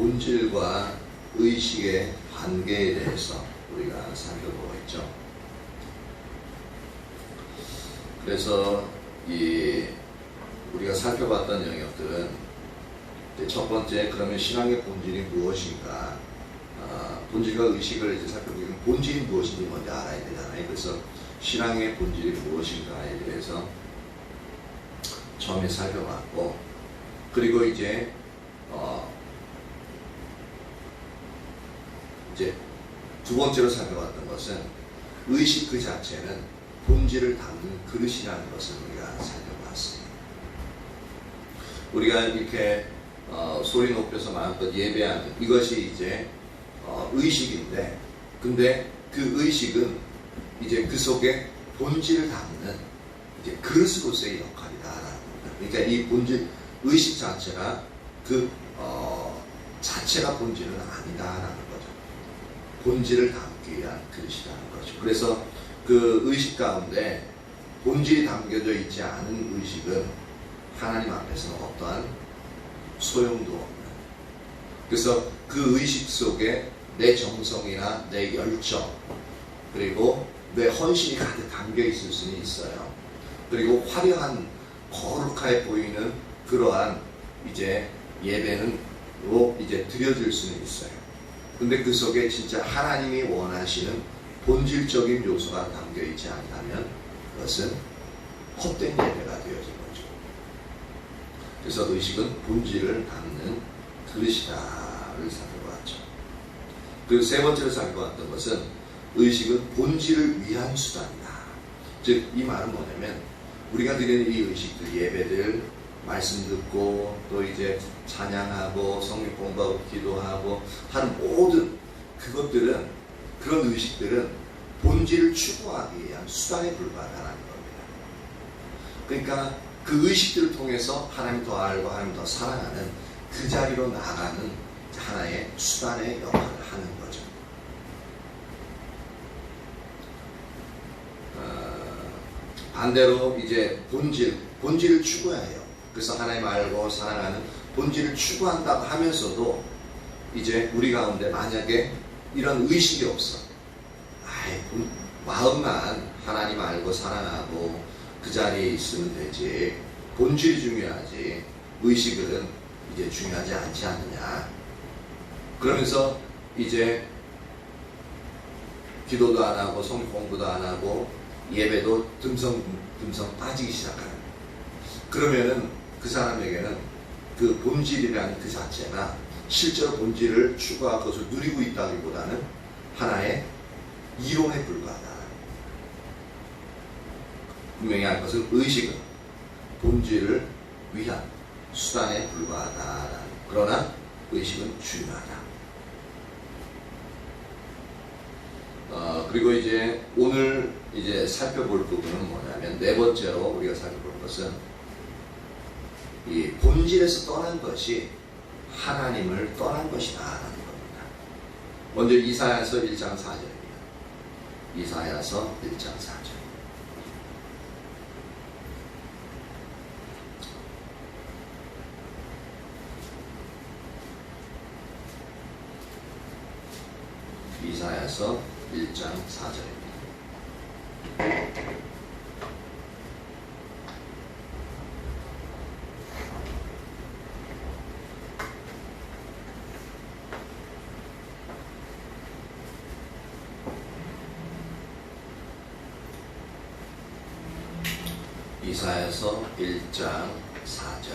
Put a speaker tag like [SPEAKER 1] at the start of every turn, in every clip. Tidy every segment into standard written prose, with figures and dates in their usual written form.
[SPEAKER 1] 본질과 의식의 관계에 대해서 우리가 살펴보고 있죠. 그래서 우리가 살펴봤던 영역들은 첫 번째, 그러면 신앙의 본질이 무엇인가? 본질과 의식을 이제 살펴보면 본질이 무엇인지 먼저 알아야 되잖아요. 그래서 신앙의 본질이 무엇인가에 대해서 처음에 살펴봤고, 그리고 이제 두 번째로 살펴봤던 것은 의식 그 자체는 본질을 담는 그릇이라는 것을 우리가 살펴봤습니다. 우리가 이렇게 소리 높여서 마음껏 예배하는 이것이 이제 의식인데, 근데 그 의식은 이제 그 속에 본질을 담는 이제 그릇으로서의 역할이다라는 겁니다. 그러니까 이 본질, 의식 자체가 자체가 본질은 아니다라는 거죠. 본질을 담기 위한 그릇이라는 거죠. 그래서 그 의식 가운데 본질이 담겨져 있지 않은 의식은 하나님 앞에서는 어떠한 소용도 없는, 그래서 그 의식 속에 내 정성이나 내 열정 그리고 내 헌신이 가득 담겨 있을 수는 있어요. 그리고 화려한 거룩하게 보이는 그러한 이제 예배는로 이제 드려질 수는 있어요. 근데 그 속에 진짜 하나님이 원하시는 본질적인 요소가 담겨 있지 않다면 그것은 헛된 예배가 되어진 거죠. 그래서 의식은 본질을 담는 그릇이다를 살펴봤죠. 그리고 세 번째로 살펴봤던 것은 의식은 본질을 위한 수단이다. 즉 이 말은 뭐냐면 우리가 드리는 이 의식들, 예배들, 말씀 듣고 또 이제 찬양하고 성경 공부하고 기도하고 하는 모든 그것들은, 그런 의식들은 본질을 추구하기 위한 수단에 불과하다는 겁니다. 그러니까 그 의식들을 통해서 하나님 더 알고 하나님 더 사랑하는 그 자리로 나아가는 하나의 수단의 역할을 하는 거죠. 반대로 이제 본질을 추구해야 해요. 그래서 하나님 알고 사랑하는 본질을 추구한다고 하면서도 이제 우리 가운데 만약에 이런 의식이 없어, 마음만 하나님 알고 사랑하고 그 자리에 있으면 되지, 본질이 중요하지 의식은 이제 중요하지 않지 않느냐, 그러면서 이제 기도도 안 하고 성경 공부도 안 하고 예배도 듬성 빠지기 시작하는, 그러면은 그 사람에게는 그 본질이라는 그 자체가 실제로 본질을 추구하고 그것을 누리고 있다기보다는 하나의 이론에 불과하다. 분명히 할 것은 의식은 본질을 위한 수단에 불과하다. 그러나 의식은 중요하다. 그리고 이제 오늘 이제 살펴볼 부분은 뭐냐면 네 번째로 우리가 살펴볼 것은 이 본질에서 떠난 것이 하나님을 떠난 것이다라는 겁니다. 먼저 이사야서 1장 4절입니다. 이사야서 1장 4절. 이사야서 1장 4절입니다. 이사야서 1장 4절.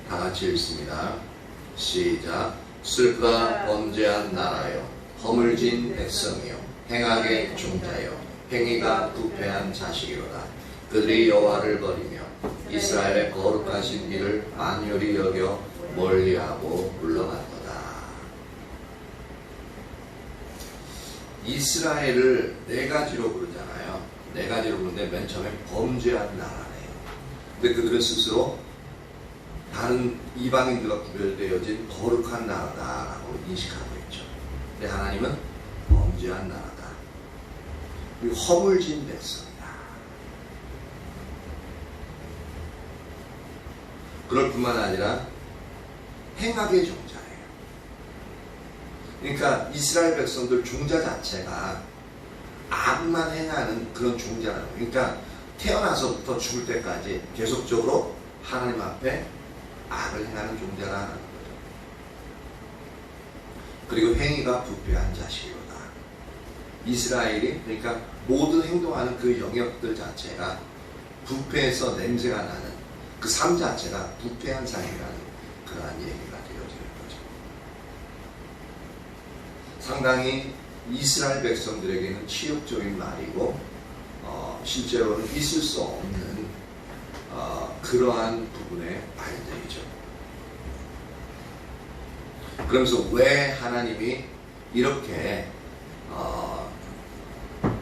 [SPEAKER 1] 다 같이 읽습니다. 시작. 슬프다 범죄한 나라여, 허물진 백성이여, 행악의 종자여, 행위가 부패한 자식이로다. 그들이 여호와를 버리며 이스라엘의 거룩하신 길을 만요리 여겨 멀리하고 물러갔도다. 이스라엘을 네 가지로 부르잖아요. 네 가지로 부르는데 맨 처음에 범죄한 나라네요. 근데 그들은 스스로 다른 이방인들과 구별되어진 거룩한 나라다라고 인식하고 있죠. 근데 하나님은 범죄한 나라다. 그리고 허물진 백성이다. 그럴 뿐만 아니라 행악의 종자예요. 그러니까 이스라엘 백성들 종자 자체가 악만 행하는 그런 종자라는 거예요. 그러니까 태어나서부터 죽을 때까지 계속적으로 하나님 앞에 악을 행하는 종자라는 거죠. 그리고 행위가 부패한 자식이로다. 이스라엘이 그러니까 모든 행동하는 그 영역들 자체가 부패해서 냄새가 나는 그 삶 자체가 부패한 삶이라는 그러한 얘기가 되어지는 거죠. 상당히 이스라엘 백성들에게는 치욕적인 말이고 실제로는 있을 수 없는 그러한 부분의 말들이죠. 그러면서 왜 하나님이 이렇게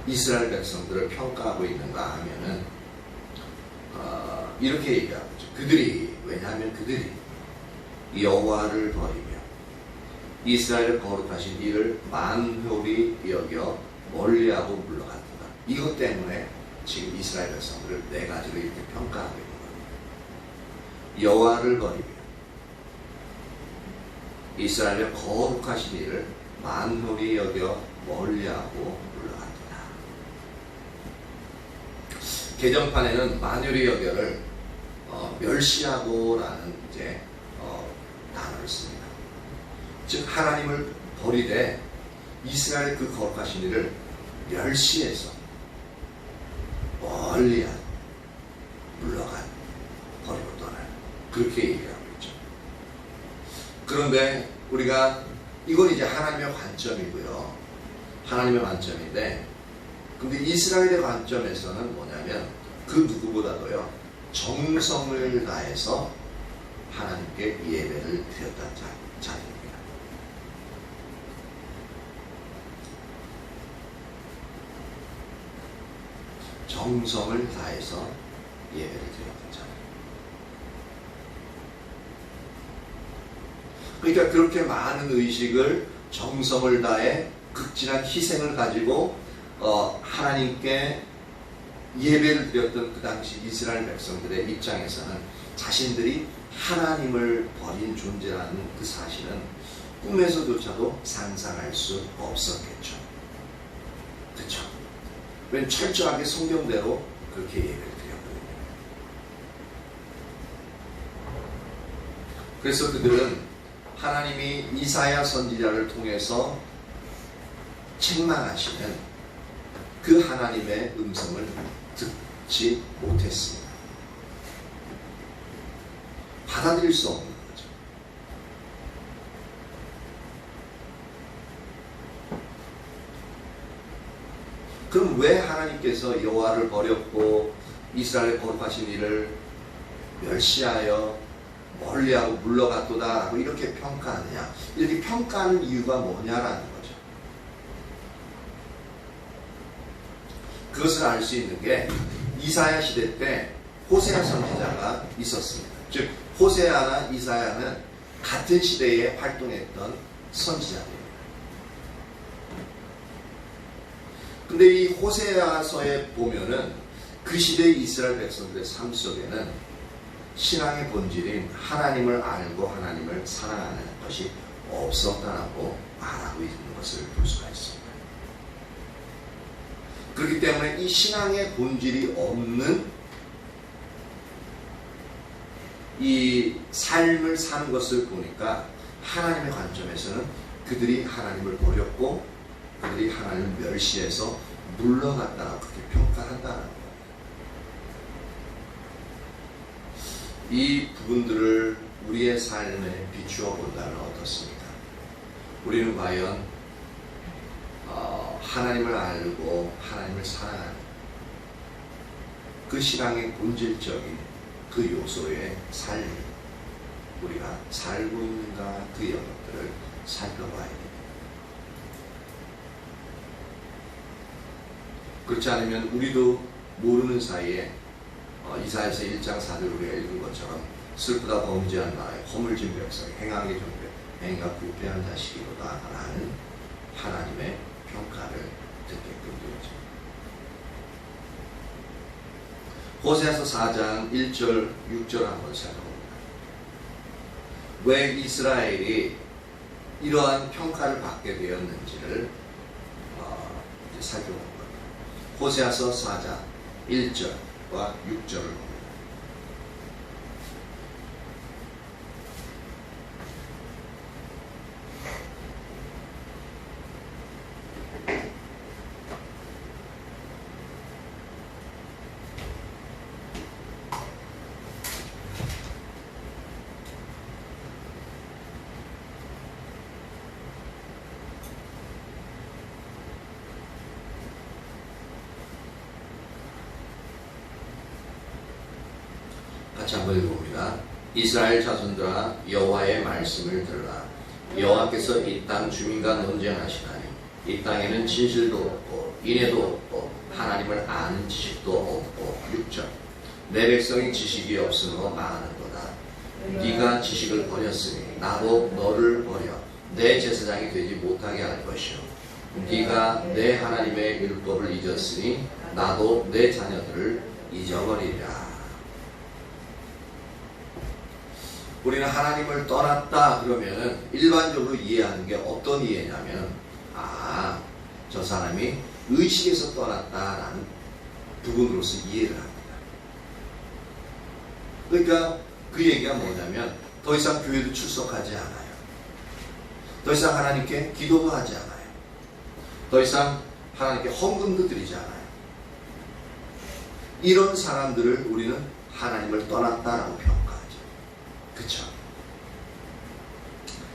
[SPEAKER 1] 이스라엘 백성들을 평가하고 있는가 하면은 이렇게 얘기하고 있죠. 왜냐하면 그들이 여호와를 버리며 이스라엘의 거룩하신 이를 만홀히 여겨 멀리하고 물러갔다. 이것 때문에 지금 이스라엘 백성들을 네 가지로 이렇게 평가하고 있는 겁니다. 여호와를 버리며 이스라엘의 거룩하신 이를 만홀히 여겨 멀리하고 물러갔다. 개정판에는 만홀히 여겨를 멸시하고라는 이제 단어를 씁니다. 즉 하나님을 버리되 이스라엘 그 거룩하신 이를 멸시해서 멀리하고 물러간 버리고 떠난 그렇게 얘기하고 있죠. 그런데 우리가 이건 이제 하나님의 관점이고요. 하나님의 관점인데 근데 이스라엘의 관점에서는 뭐냐면 그 누구보다도요 정성을 다해서 하나님께 예배를 드렸다는 자입니다. 정성을 다해서 예배를 드렸던 자. 그러니까 그렇게 많은 의식을 정성을 다해 극진한 희생을 가지고 하나님께 예배를 드렸던 그 당시 이스라엘 백성들의 입장에서는 자신들이 하나님을 버린 존재라는 그 사실은 꿈에서조차도 상상할 수 없었겠죠. 그렇죠? 왜냐면 철저하게 성경대로 그렇게 예배를 드렸거든요. 그래서 그들은 하나님이 이사야 선지자를 통해서 책망하시는 그 하나님의 음성을 듣지 못했습니다. 받아들일 수 없는 거죠. 그럼 왜 하나님께서 여호와를 버렸고 이스라엘의 거룩하신 이를 멸시하여 멀리하고 물러갔도다 라고 이렇게 평가하느냐? 이렇게 평가하는 이유가 뭐냐라는 거죠. 그것을 알 수 있는 게 이사야 시대 때 호세아 선지자가 있었습니다. 즉 호세아나 이사야는 같은 시대에 활동했던 선지자들입니다. 근데 이 호세아서에 보면은 그 시대의 이스라엘 백성들의 삶 속에는 신앙의 본질인 하나님을 알고 하나님을 사랑하는 것이 없었다라고 말하고 있는 것을 볼 수가 있습니다. 그렇기 때문에 이 신앙의 본질이 없는 이 삶을 사는 것을 보니까 하나님의 관점에서는 그들이 하나님을 버렸고 그들이 하나님을 멸시해서 물러갔다라고 그렇게 평가한다는 거예요. 이 부분들을 우리의 삶에 비추어 본다면 어떻습니까? 우리는 과연 하나님을 알고 하나님을 사랑하는 그 신앙의 본질적인 그 요소의 삶을 우리가 살고 있는가 그 영역들을 살펴봐야 됩니다. 그렇지 않으면 우리도 모르는 사이에 이사야서 1장 4절 우리가 읽은 것처럼 슬프다 범죄한 나라의 허물진 백성이 행하기 전에 행위가 부패한 자식이로다 라는 하나님의 평가를 듣게끔 되죠. 호세아서 4장 1절 6절 한번 살펴봅니다. 왜 이스라엘이 이러한 평가를 받게 되었는지를 이제 살펴본 겁니다. 호세아서 4장 1절과 6절을 봅니다. 같이 한번 읽어봅니다. 이스라엘 자손들아 여호와의 말씀을 들으라. 여호와께서 이 땅 주민과 논쟁하시나니 이 땅에는 진실도 없고 인애도 없고 하나님을 아는 지식도 없고. 6절 내 백성이 지식이 없으므로 망하는도다. 네가 지식을 버렸으니 나도 너를 버려 내 제사장이 되지 못하게 할 것이요 네가 내 하나님의 율법을 잊었으니 나도 내 자녀들을 잊어버리리라. 우리는 하나님을 떠났다 그러면은 일반적으로 이해하는 게 어떤 이해냐면, 저 사람이 의식에서 떠났다라는 부분으로서 이해를 합니다. 그러니까 그 얘기가 뭐냐면 더 이상 교회도 출석하지 않아요. 더 이상 하나님께 기도도 하지 않아요. 더 이상 하나님께 헌금도 드리지 않아요. 이런 사람들을 우리는 하나님을 떠났다라고 평가하죠. 그쵸?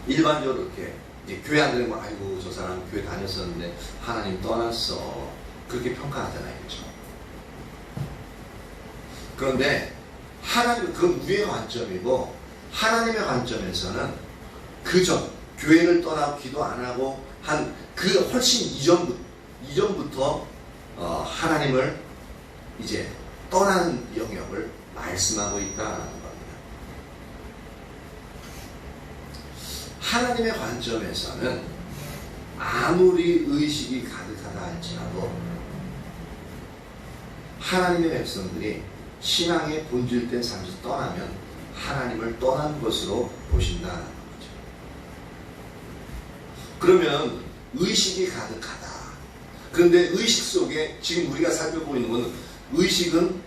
[SPEAKER 1] 일반적으로 이렇게 이제 교회 안 다니면 아이고 저 사람 교회 다녔었는데 하나님 떠났어, 그렇게 평가하잖아요. 그쵸? 그런데 하나님, 그건 우리의 관점이고 하나님의 관점에서는 그전 교회를 떠나고 기도 안 하고 한 그 훨씬 이전부터 하나님을 이제 떠나는 영역을 말씀하고 있다는 겁니다. 하나님의 관점에서는 아무리 의식이 가득하다 할지라도 하나님의 백성들이 신앙의 본질된 삶에서 떠나면 하나님을 떠난 것으로 보신다는 거죠. 그러면 의식이 가득하다. 그런데 의식 속에 지금 우리가 살펴보고 있는 것은 의식은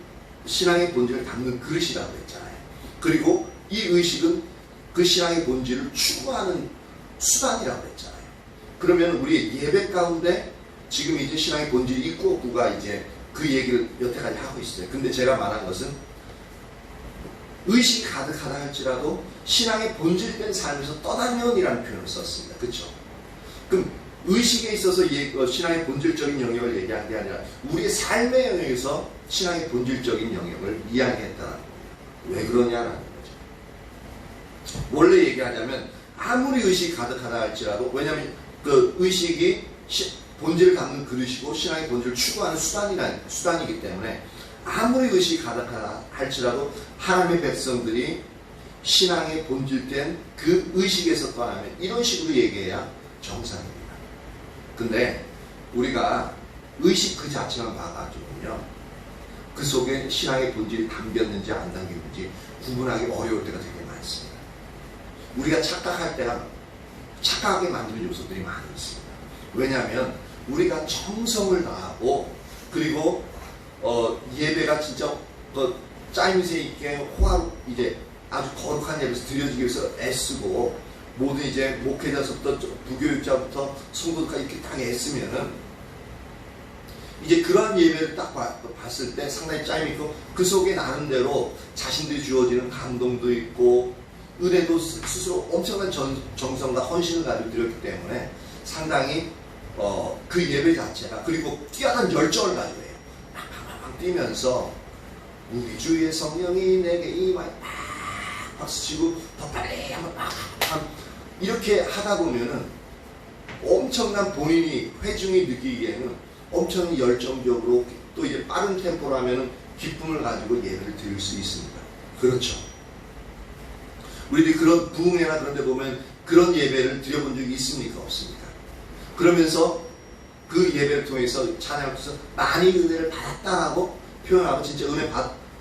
[SPEAKER 1] 신앙의 본질을 담는 그릇이라고 했잖아요. 그리고 이 의식은 그 신앙의 본질을 추구하는 수단이라고 했잖아요. 그러면 우리 예배 가운데 지금 이제 신앙의 본질이 있고 없고가 이제 그 얘기를 여태까지 하고 있어요. 근데 제가 말한 것은 의식이 가득하다 할지라도 신앙의 본질된 삶에서 떠나면이라는 표현을 썼습니다. 그렇죠? 그럼 의식에 있어서 신앙의 본질적인 영역을 얘기한 게 아니라 우리의 삶의 영역에서 신앙의 본질적인 영역을 이야기했다는 겁니다. 왜 그러냐라는 거죠. 원래 얘기하자면 아무리 의식이 가득하다 할지라도, 왜냐하면 그 의식이 본질을 담는 그릇이고 신앙의 본질을 추구하는 수단이기 때문에 아무리 의식이 가득하다 할지라도 하나님의 백성들이 신앙의 본질된 그 의식에서 떠나면 이런 식으로 얘기해야 정상입니다. 근데 우리가 의식 그 자체만 봐가지고요, 그 속에 신앙의 본질이 담겼는지 안 담겼는지 구분하기 어려울 때가 되게 많습니다. 우리가 착각할 때가 착각하게 만드는 요소들이 많이 있습니다. 왜냐하면 우리가 정성을 다하고 그리고 예배가 진짜 짜임새 있게 이제 아주 거룩한 예배에서 드려지기 위해서 애쓰고 모든 이제 목회자서부터 부교육자부터 성도까지 이렇게 딱 애쓰면은 이제 그러한 예배를 딱 봤을 때 상당히 짜임 있고 그 속에 나름대로 자신들이 주어지는 감동도 있고 은혜도 스스로 엄청난 정성과 헌신을 가지고 드렸기 때문에 상당히 그 예배 자체가, 그리고 뛰어난 열정을 가지고 해요. 막 뛰면서 우리 주의 성령이 내게 임하여 박수치고 더 빨리 한번 이렇게 하다 보면은 엄청난 본인이 회중이 느끼기에는 엄청 열정적으로 또 이제 빠른 템포로 하면은 기쁨을 가지고 예배를 드릴 수 있습니다. 그렇죠. 우리들이 그런 부흥회나 그런 데 보면 그런 예배를 드려본 적이 있습니까? 없습니까? 그러면서 그 예배를 통해서 찬양을 통해서 많이 은혜를 받았다라고 표현하고 진짜 은혜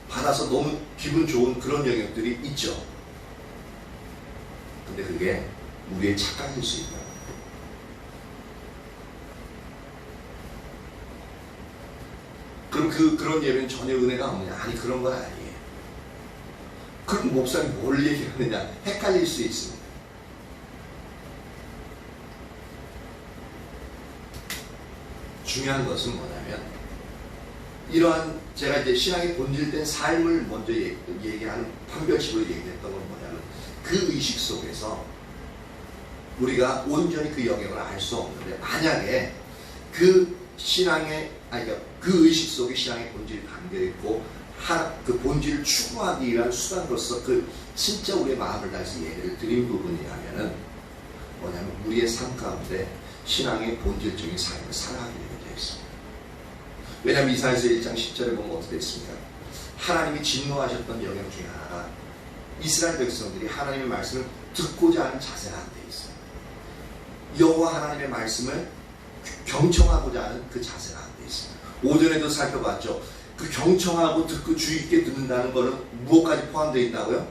[SPEAKER 1] 받아서 너무 기분 좋은 그런 영역들이 있죠. 근데 그게 우리의 착각일 수 있다. 그럼 그런 예배는 전혀 은혜가 없느냐? 아니, 그런 건 아니에요. 그럼 목사님이 뭘 얘기하느냐? 헷갈릴 수 있습니다. 중요한 것은 뭐냐면, 이러한 제가 이제 신앙의 본질된 삶을 먼저 얘기하는 판별식으로 얘기했던 건 뭐냐면, 그 의식 속에서 우리가 온전히 그 영역을 알 수 없는데, 만약에 그 신앙의, 그러니까 그 의식 속에 신앙의 본질이 담겨 있고, 그 본질을 추구하기 위한 수단으로서 그 진짜 우리의 마음을 다해서 예배를 드린 부분이라면은 뭐냐면, 우리의 삶 가운데 신앙의 본질적인 삶을 살아가게 되어 있습니다. 왜냐하면 이사야서 1장 10절에 보면 어떻게 됐습니까? 하나님이 진노하셨던 영역 중에 하나가 이스라엘 백성들이 하나님의 말씀을 듣고자 하는 자세가 안 돼 있어요. 여호와 하나님의 말씀을 경청하고자 하는 그 자세가 안 돼 있습니다. 오전에도 살펴봤죠. 그 경청하고 듣고 주의 있게 듣는다는 것은 무엇까지 포함되어 있다고요?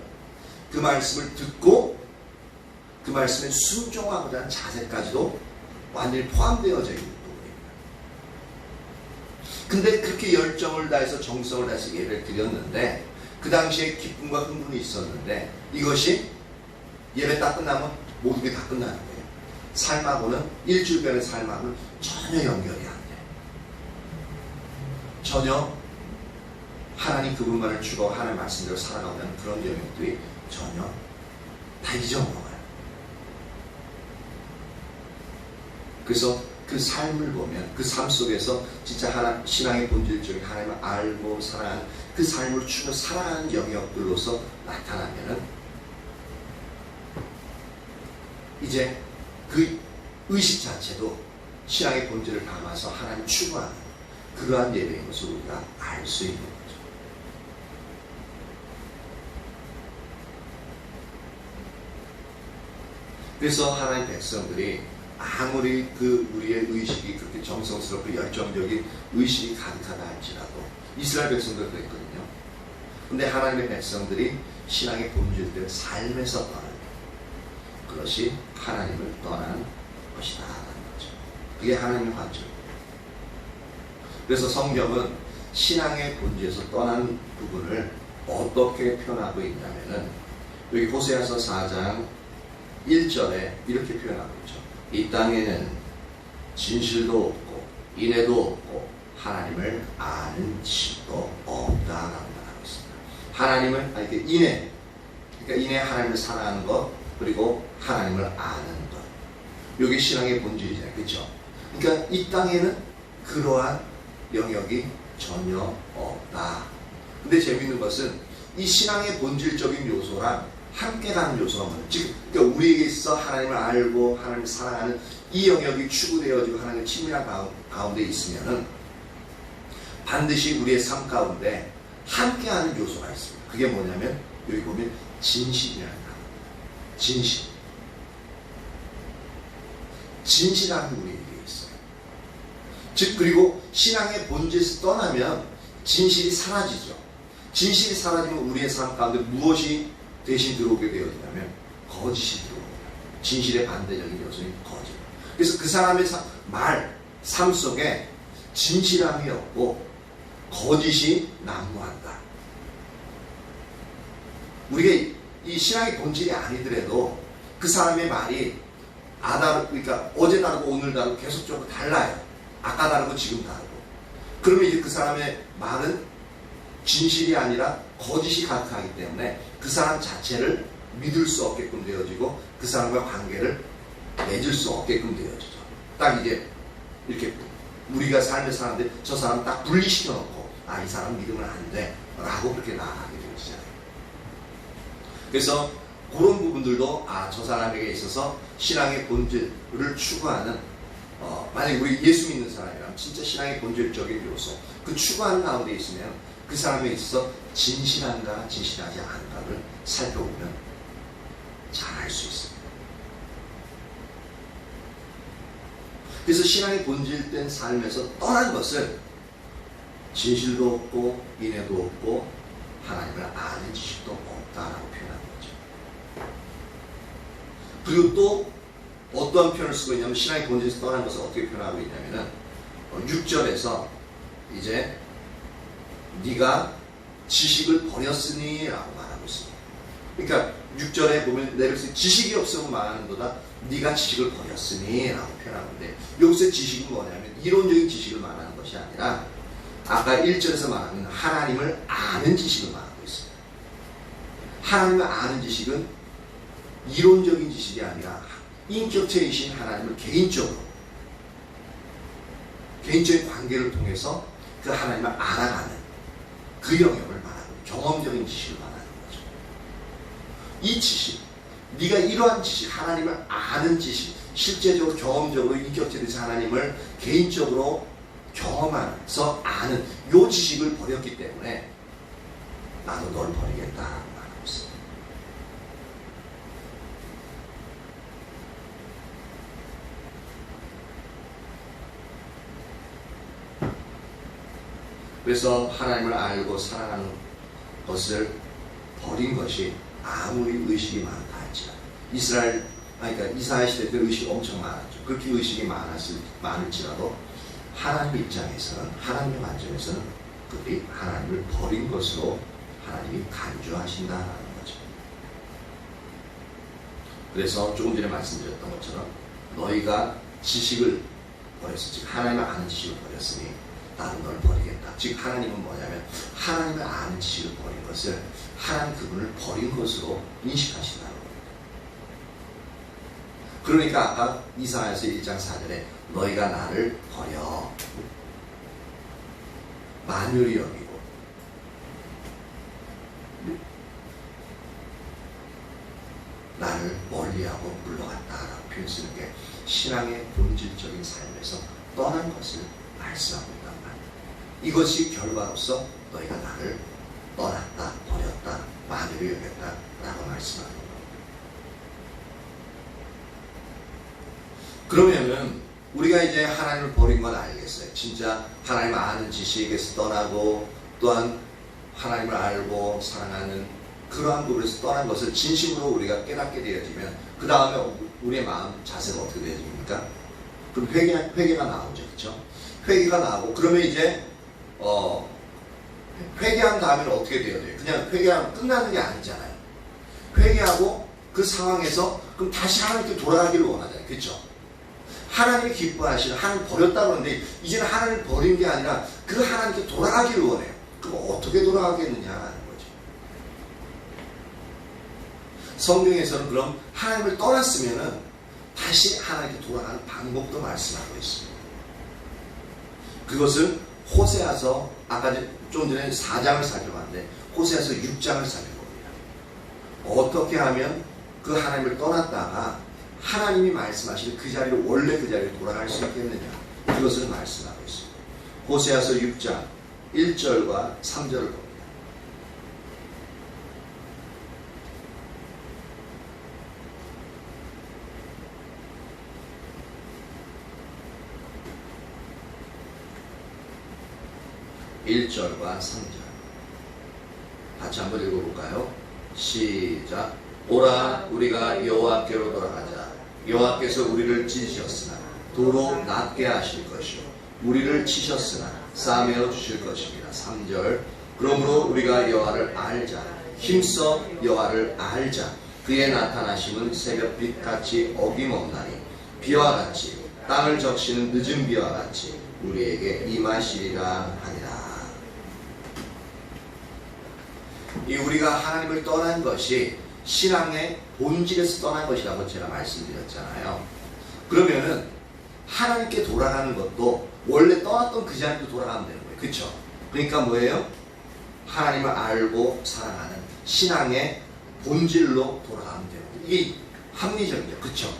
[SPEAKER 1] 그 말씀을 듣고 그 말씀에 순종하고자 하는 자세까지도 완전히 포함되어져 있는 부분입니다. 근데 그렇게 열정을 다해서 정성을 다해서 예배를 드렸는데, 그 당시에 기쁨과 흥분이 있었는데, 이것이 예배 딱 끝나면 모든 게 다 끝나는 거예요. 삶하고는, 일주일간의 삶하고는 전혀 연결이 안 돼요. 전혀 하나님 그분만을 추구하고 하나님 말씀대로 살아가는 그런 영역들이 전혀 다 잊어먹어요. 그래서 그 삶을 보면, 그 삶 속에서 진짜 신앙의 본질적인 하나님을 알고 살아가는 그 삶을 추구 살아가는 영역들로서 나타나면은, 이제 그 의식 자체도 신앙의 본질을 담아서 하나님 추구하는 그러한 예배인 것을 우리가 알 수 있는 거죠. 그래서 하나님 백성들이 아무리 그 우리의 의식이 그렇게 정성스럽고 열정적인 의식이 가득하다 할지라도, 이스라엘 백성들도 그랬거든요. 근데 하나님의 백성들이 신앙의 본질된 삶에서 떠나는, 그것이 하나님을 떠나는 것이다 하는 거죠. 그게 하나님의 관점입니다. 그래서 성경은 신앙의 본질에서 떠난 부분을 어떻게 표현하고 있냐면은, 여기 호세아서 4장 1절에 이렇게 표현하고 있죠. 이 땅에는 진실도 없고 인애도 없고 하나님을 아는 지도 없다라고 말하고 있습니다. 하나님을, 이렇게 인애, 그러니까 인애, 하나님을 사랑하는 것, 그리고 하나님을 아는 것, 이게 신앙의 본질이잖아요. 그렇죠? 그러니까 이 땅에는 그러한 영역이 전혀 없다. 근데 재밌는 것은 이 신앙의 본질적인 요소랑 함께 가는 요소가 뭐예요? 지금 그러니까 우리에게 있어 하나님을 알고 하나님을 사랑하는 이 영역이 추구되어지고 하나님의 친밀한 가운데 있으면은 반드시 우리의 삶 가운데 함께하는 요소가 있습니다. 그게 뭐냐면, 여기 보면 진실이라는 단어. 진실함이 우리에게 있어요. 즉, 그리고 신앙의 본질에서 떠나면 진실이 사라지죠. 진실이 사라지면 우리의 삶 가운데 무엇이 대신 들어오게 되어지냐면 거짓이 들어옵니다. 진실의 반대적인 요소인 거짓. 그래서 그 사람의 삶 속에 진실함이 없고 거짓이 난무한다. 우리가 이 신앙의 본질이 아니더라도 그 사람의 말이 그러니까 어제 다르고 오늘 다르고 계속적으로 달라요. 아까 다르고 지금 다르고. 그러면 이제 그 사람의 말은 진실이 아니라 거짓이 가득하기 때문에 그 사람 자체를 믿을 수 없게끔 되어지고 그 사람과 관계를 맺을 수 없게끔 되어지죠. 딱 이제 이렇게 우리가 삶을 사는데 저 사람 딱 분리시켜 놓고, 이 사람 믿으면 안 돼 라고 그렇게 나아가게 되어지잖아요. 그래서 그런 부분들도 저 사람에게 있어서 신앙의 본질을 추구하는, 만약에 우리 예수 믿는 사람이라면 진짜 신앙의 본질적인 요소, 그 추구하는 가운데 있으면 그 사람에 있어서 진실한가 진실하지 않은가를 살펴보면 잘 알 수 있습니다. 그래서 신앙의 본질된 삶에서 떠난 것을 진실도 없고 인애도 없고 하나님을 아는 지식도 없다라고 표현하는 거죠. 그리고 또 어떠한 표현을 쓰고 있냐면 신앙의 본질에서 떠난 것을 어떻게 표현하고 있냐면은 6절에서 이제 네가 지식을 버렸으니 라고 말하고 있습니다. 그러니까 6절에 보면 내려서 지식이 없으면 말하는보다 네가 지식을 버렸으니 라고 표현하는데 여기서 지식은 뭐냐면 이론적인 지식을 말하는 것이 아니라 아까 1절에서 말하는 하나님을 아는 지식을 말하고 있습니다. 하나님을 아는 지식은 이론적인 지식이 아니라 인격체이신 하나님을 개인적인 관계를 통해서 그 하나님을 알아가는 그 영역을 말하는 경험적인 지식을 말하는 거죠. 이 지식, 네가 이러한 지식, 하나님을 아는 지식, 실제적으로 경험적으로 인격체에서 하나님을 개인적으로 경험하면서 아는 이 지식을 버렸기 때문에 나도 널 버리겠다라고 말하고 있습니다. 그래서 하나님을 알고 사랑하는 것을 버린 것이 아무리 의식이 많다 할지라도 그러니까 이스라엘 시대 때 의식이 엄청 많았죠. 그렇게 의식이 많을지라도 하나님 입장에서는 하나님의 관점에서는 그들이 하나님을 버린 것으로 하나님이 간주하신다는 거죠. 그래서 조금 전에 말씀드렸던 것처럼 너희가 지식을 버렸어. 즉 하나님을 아는 지식을 버렸으니 나는 널 버리겠다. 즉 하나님은 뭐냐면 하나님을 아는 지식을 버린 것을 하나님 그분을 버린 것으로 인식하신다는 겁니다. 그러니까 아까 이사야서 1장 4절에 너희가 나를 버려 만유리 여기고 나를 멀리하고 물러갔다라고 표현 쓰는 게 신앙의 본질적인 삶에서 떠난 것을 말씀하고 있단 말이에요. 이것이 결과로서 너희가 나를 떠났다, 버렸다, 만유리 여겼다라고 말씀하는 겁니다. 그러면은 우리가 이제 하나님을 버린 건 알겠어요. 진짜 하나님을 아는 지식에서 떠나고 또한 하나님을 알고 사랑하는 그러한 부분에서 떠난 것을 진심으로 우리가 깨닫게 되어지면 그 다음에 우리의 마음 자세가 어떻게 되어집니까? 그럼 회개가 나오죠. 그렇죠? 회개가 나오고 그러면 이제 회개한 다음에는 어떻게 되어야 돼요? 그냥 회개하면 끝나는 게 아니잖아요. 회개하고 그 상황에서 그럼 다시 하나님께 돌아가기를 원하잖아요. 그렇죠? 하나님이 기뻐하시는 하나님 버렸다고 하는데 이제는 하나님을 버린 게 아니라 그 하나님께 돌아가기를 원해요. 그럼 어떻게 돌아가겠느냐 하는 거죠. 성경에서는 그럼 하나님을 떠났으면은 다시 하나님께 돌아가는 방법도 말씀하고 있습니다. 그것을 호세아서 아까 좀 전에 4장을 살펴봤는데 호세아서 6장을 살펴봅니다. 어떻게 하면 그 하나님을 떠났다가 하나님이 말씀하시는 그 자리로 원래 그 자리로 돌아갈 수 있겠느냐 그것을 말씀하고 있습니다. 호세아서 6장 1절과 3절을 봅니다. (1절과 3절) 같이 한번 읽어볼까요? 시작. 오라 우리가 여호와께로 돌아가자. 여호와께서 우리를 찢으셨으나 도로 낫게 하실 것이요 우리를 치셨으나 싸매어 주실 것입니다. 3절. 그러므로 우리가 여호와를 알자. 힘써 여호와를 알자. 그의 나타나심은 새벽빛같이 어김없나니 비와 같이 땅을 적시는 늦은 비와 같이 우리에게 임하시리라 하니라. 이 우리가 하나님을 떠난 것이 신앙의 본질에서 떠난 것이라고 제가 말씀드렸잖아요. 그러면은 하나님께 돌아가는 것도 원래 떠났던 그 자리로 돌아가면 되는 거예요. 그렇죠? 그러니까 뭐예요? 하나님을 알고 사랑하는 신앙의 본질로 돌아가면 되는 거예요. 이게 합리적이죠. 그렇죠?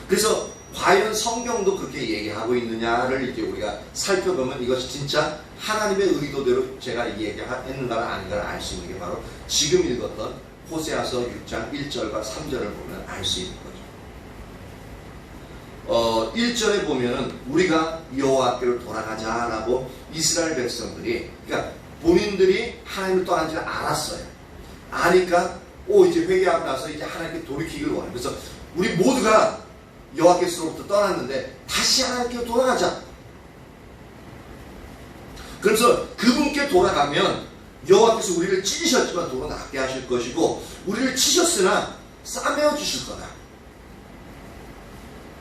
[SPEAKER 1] 그래서 과연 성경도 그렇게 얘기하고 있느냐를 이렇게 우리가 살펴보면 이것이 진짜 하나님의 의도대로 제가 이 얘기했는가를 아닌가를 알 수 있는 게 바로 지금 읽었던 호세아서 6장 1절과 3절을 보면 알 수 있는 거죠. 1절에 보면은 우리가 여호와께로 돌아가자라고 이스라엘 백성들이 그러니까 본인들이 하나님을 떠난지를 알았어요. 아니까 이제 회개하고 나서 이제 하나님께 돌이키기를 원해요. 그래서 우리 모두가 여호와께서로부터 떠났는데 다시 하나님께 돌아가자. 그래서 그분께 돌아가면 여호와께서 우리를 찢으셨지만 도로 낫게 하실 것이고 우리를 치셨으나 싸매어 주실 거다.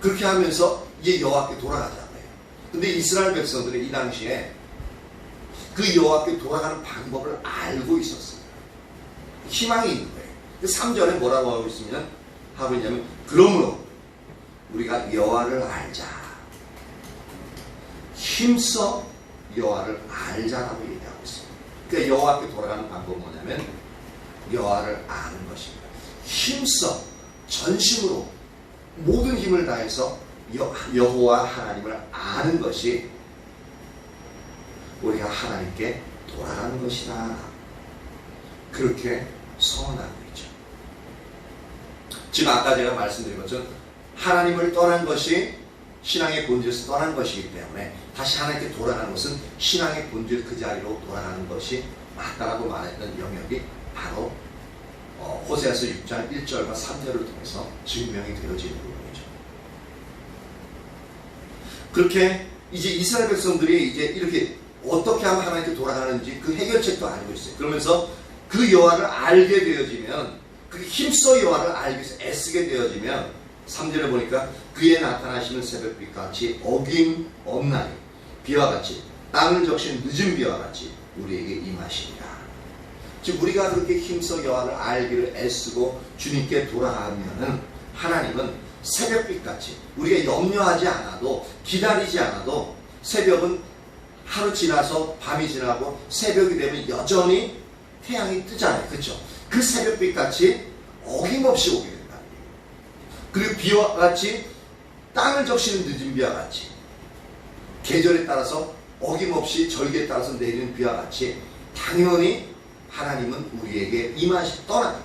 [SPEAKER 1] 그렇게 하면서 이제 여호와께 돌아가자고요. 근데 이스라엘 백성들은 이 당시에 그 여호와께 돌아가는 방법을 알고 있었어요. 희망이 있는 거예요. 3절에 뭐라고 하고 있냐면 그러므로 우리가 여호와를 알자. 힘써 여호와를 알자라고 얘기하고 있어요. 그러니까 여호와께 돌아가는 방법은 뭐냐면 여호와를 아는 것입니다. 힘써 전심으로 모든 힘을 다해서 여호와 하나님을 아는 것이 우리가 하나님께 돌아가는 것이다. 그렇게 선언하고 있죠. 지금 아까 제가 말씀드린 것처럼 하나님을 떠난 것이 신앙의 본질에서 떠난 것이기 때문에 다시 하나님께 돌아가는 것은 신앙의 본질 그 자리로 돌아가는 것이 맞다라고 말했던 영역이 바로 호세아서 6장 1절과 3절을 통해서 증명이 되어지는 부분이죠. 그렇게 이제 이스라엘 백성들이 이제 이렇게 어떻게 하면 하나님께 돌아가는지 그 해결책도 알고 있어요. 그러면서 그 여호와를 알게 되어지면 그 힘써 여호와를 알기 위해서 애쓰게 되어지면 3절에 보니까 그의 나타나시는 새벽빛같이 어김없나니 비와 같이 땅을 적신 늦은 비와 같이 우리에게 임하시리라. 즉 우리가 그렇게 힘써 여호와를 알기를 애쓰고 주님께 돌아가면은 하나님은 새벽빛같이 우리가 염려하지 않아도 기다리지 않아도 새벽은 하루 지나서 밤이 지나고 새벽이 되면 여전히 태양이 뜨잖아요. 그렇죠? 그 새벽빛같이 어김없이 오게 된다. 그리고 비와 같이 땅을 적시는 늦은 비와 같이 계절에 따라서 어김없이 절기에 따라서 내리는 비와 같이 당연히 하나님은 우리에게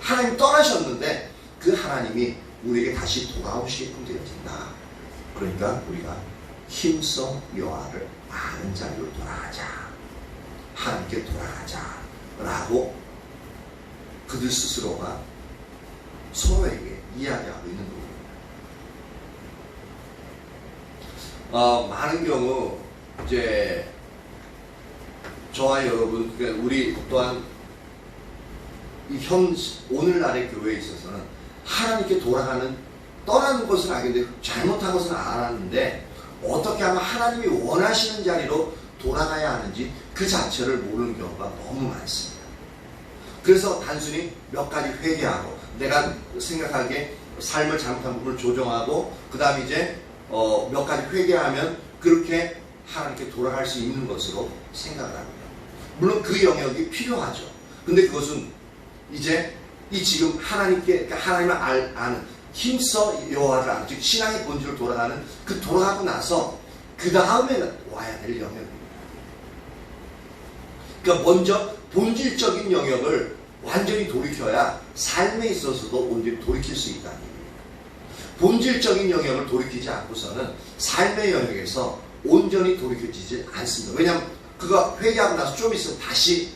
[SPEAKER 1] 하나님 떠나셨는데 그 하나님이 우리에게 다시 돌아오시게끔 되어진다. 그러니까 우리가 힘써 여호와를 아는 자리로 돌아가자. 하나님께 돌아가자. 라고 그들 스스로가 서로에게 이야기하고 있는 부분입니다. 많은 경우 이제 저와 여러분, 그러니까 우리 또한 오늘날의 교회에 있어서는 하나님께 떠나는 것은 알겠는데 잘못한 것은 알았는데 어떻게 하면 하나님이 원하시는 자리로 돌아가야 하는지 그 자체를 모르는 경우가 너무 많습니다. 그래서 단순히 몇 가지 회개하고 내가 생각하기에 삶을 잘못한 부분을 조정하고 그 다음에 이제 몇 가지 회개하면 그렇게 하나님께 돌아갈 수 있는 것으로 생각을 합니다. 물론 그 영역이 필요하죠. 근데 그것은 이제 지금 그러니까 하나님을 아는 힘써 여호와를 아는 즉 신앙의 본질로 돌아가는 그 돌아가고 나서 그 다음에는 와야 될 영역입니다. 그러니까 먼저 본질적인 영역을 완전히 돌이켜야 삶에 있어서도 온전히 돌이킬 수 있다는 얘기입니다. 본질적인 영역을 돌이키지 않고서는 삶의 영역에서 온전히 돌이켜지지 않습니다. 왜냐하면 그가 회개하고 나서 좀 있으면 다시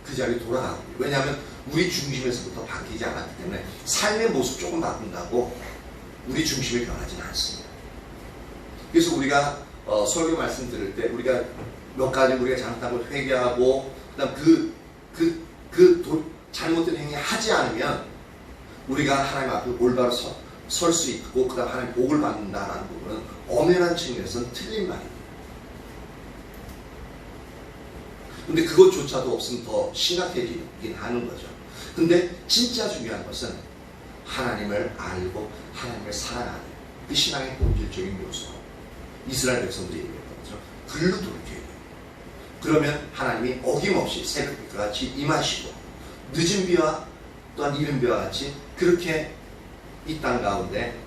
[SPEAKER 1] 그 자리에 돌아가거든요. 왜냐하면 우리 중심에서부터 바뀌지 않았기 때문에 삶의 모습 조금 바꾼다고 우리 중심이 변하지는 않습니다. 그래서 우리가 설교 말씀 들을 때 우리가 몇 가지 우리가 잘못한 걸 회개하고 그다음 잘못된 행위 하지 않으면 우리가 하나님 앞에 올바로 설 수 있고 그다음 하나님 복을 받는다라는 부분은 엄연한 측면에서는 틀린 말입니다. 근데 그것조차도 없으면 더 심각해지긴 하는 거죠. 근데 진짜 중요한 것은 하나님을 알고 하나님을 사랑하는 그 신앙의 본질적인 요소. 이스라엘 백성들이 얘기했던 것처럼 글로 돌이켜야 돼요. 그러면 하나님이 어김없이 새벽빛과 같이 임하시고 늦은 비와 또한 이른 비와 같이 그렇게 이 땅 가운데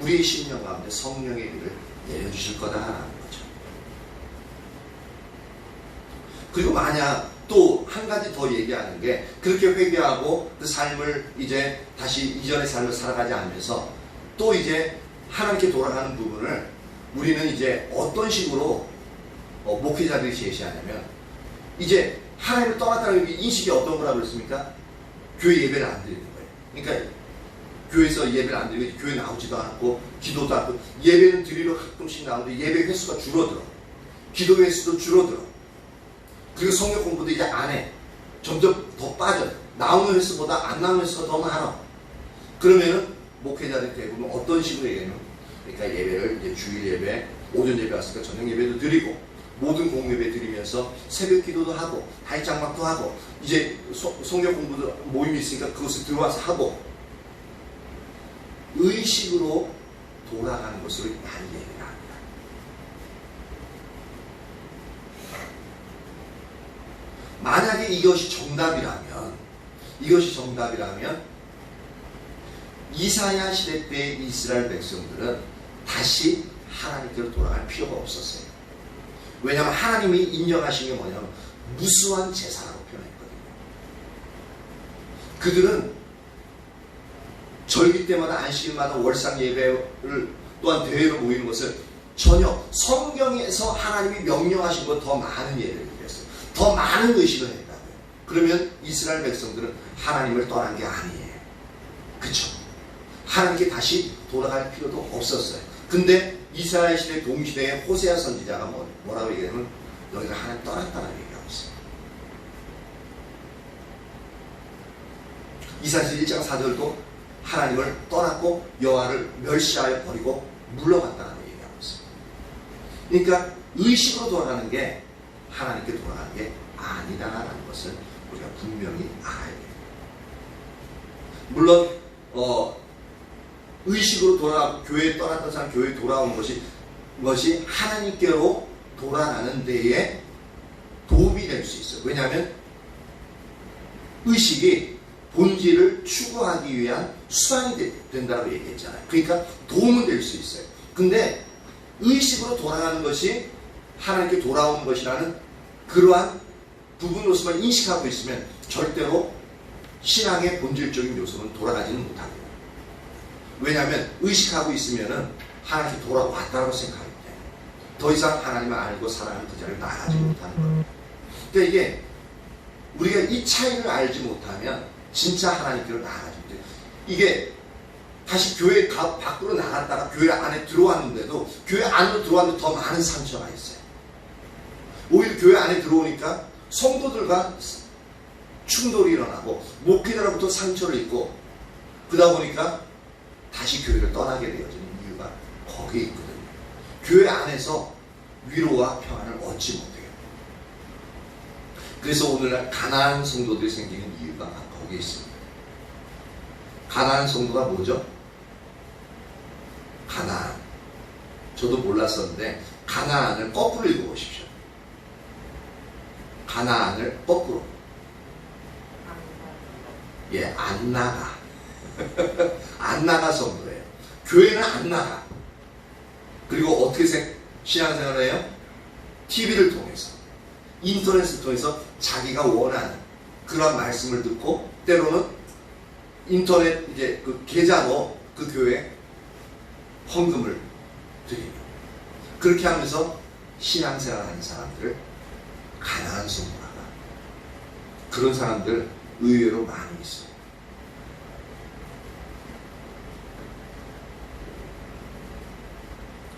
[SPEAKER 1] 우리의 심령 가운데 성령의 비를 내려주실 거다라는 거죠. 그리고 만약 또 한 가지 더 얘기하는 게 그렇게 회개하고 그 삶을 이제 다시 이전의 삶을 살아가지 않으면서 또 이제 하나님께 돌아가는 부분을 우리는 이제 어떤 식으로 목회자들이 제시하냐면 이제 하나님을 떠났다는 인식이 어떤 거라고 그랬습니까? 교회 예배를 안 드리는 거예요. 그러니까 교회에서 예배를 안 드리고 교회 나오지도 않고 기도도 않고 예배는 드리러 가끔씩 나오는데 예배 횟수가 줄어들어. 기도 횟수도 줄어들어. 그리고 성경 공부도 이제 안 해. 점점 더 빠져. 나오는 횟수보다 안 나오는 횟수가 더 많아. 그러면은 목회자들이 대부분 어떤 식으로 얘기하면, 그러니까 예배를 이제 주일 예배, 오전 예배 왔으니까 저녁 예배도 드리고 모든 공예배 드리면서 새벽 기도도 하고 다윗장막도 하고 이제 성경 공부도 모임이 있으니까 그것을 들어와서 하고 의식으로 돌아가는 것을 많이 얘기를 합니다. 만약에 이것이 정답이라면 이사야 시대 때의 이스라엘 백성들은 다시 하나님께로 돌아갈 필요가 없었어요. 왜냐하면 하나님이 인정하신 게 뭐냐면 무수한 제사라고 표현했거든요. 그들은 절기 때마다 안식일마다 월상 예배를 또한 대회로 모이는 것을 전혀 성경에서 하나님이 명령하신 것 더 많은 예배를 드렸어요. 더 많은 의식을 했다고요. 그러면 이스라엘 백성들은 하나님을 떠난 게 아니에요. 그쵸? 하나님께 다시 돌아갈 필요도 없었어요. 근데 이스라엘 시대 동시대에 호세아 선지자가 뭐라고 얘기하면 너희가 하나님 떠났다는 얘기하고 있어요. 이사야 1장 4절도 하나님을 떠났고 여호와를 멸시하여 버리고 물러갔다는 얘기하고 있어요. 그러니까 의식으로 돌아가는 게 하나님께 돌아가는 게 아니다라는 것을 우리가 분명히 알아야 돼요. 물론 의식으로 돌아가고 교회에 떠났던 사람 교회에 돌아오는 것이 하나님께로 돌아가는 데에 도움이 될 수 있어요. 왜냐하면 의식이 본질을 추구하기 위한 수단이 된다고 얘기했잖아요. 그러니까 도움은 될 수 있어요. 근데 의식으로 돌아가는 것이 하나님께 돌아오는 것이라는 그러한 부분으로서만 인식하고 있으면 절대로 신앙의 본질적인 요소는 돌아가지는 못합니다. 왜냐하면 의식하고 있으면은 하나님께 돌아왔다고 생각하기 때문에 더 이상 하나님을 알고 사랑하는 그 자리를 나가지 못하는 거예요. 그러니까 이게 우리가 이 차이를 알지 못하면 진짜 하나님께로 나가지 못해요. 이게 다시 교회 밖으로 나갔다가 교회 안에 들어왔는데도 교회 안으로 들어왔는데 더 많은 상처가 있어요. 오히려 교회 안에 들어오니까 성도들과 충돌이 일어나고 목회자로부터 상처를 입고 그러다 보니까 다시 교회를 떠나게 되어지는 이유가 거기에 있거든요. 교회 안에서 위로와 평안을 얻지 못해요. 그래서 오늘날 가난한 성도들이 생기는 이유가 거기에 있습니다. 가난한 성도가 뭐죠? 가나안. 저도 몰랐었는데 가나안을 거꾸로 읽어보십시오. 가나안을 거꾸로. 예, 안 나가. 안 나가 성도예요. 교회는 안 나가. 그리고 어떻게 신앙생활을 해요? TV를 통해서, 인터넷을 통해서 자기가 원하는 그런 말씀을 듣고 때로는 인터넷 이제 그 계좌로 그 교회에 헌금을 드리며 그렇게 하면서 신앙생활 하는 사람들을 가난한 성도라고 합니다. 그런 사람들 의외로 많이 있어요.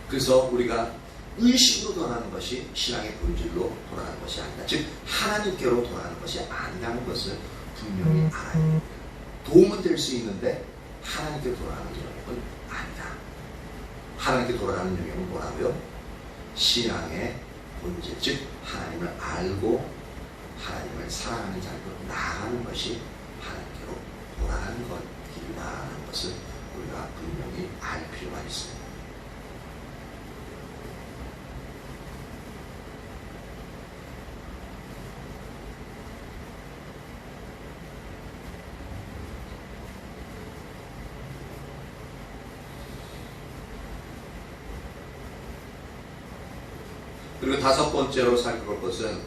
[SPEAKER 1] 그래서 우리가 의식으로 돌아가는 것이 신앙의 본질로 돌아가는 것이 아니다. 즉 하나님께로 돌아가는 것이 아니라는 것을 분명히 알아야 됩니다. 도움은 될 수 있는데 하나님께 돌아가는 영역은 아니다. 하나님께 돌아가는 영역은 뭐라고요? 신앙의 본질, 즉 하나님을 알고 하나님을 사랑하는 자리로 나아가는 것이 하나님께로 돌아가는 길이라는 것을 우리가 분명히 알 필요가 있습니다. 그리고 다섯 번째로 살펴볼 것은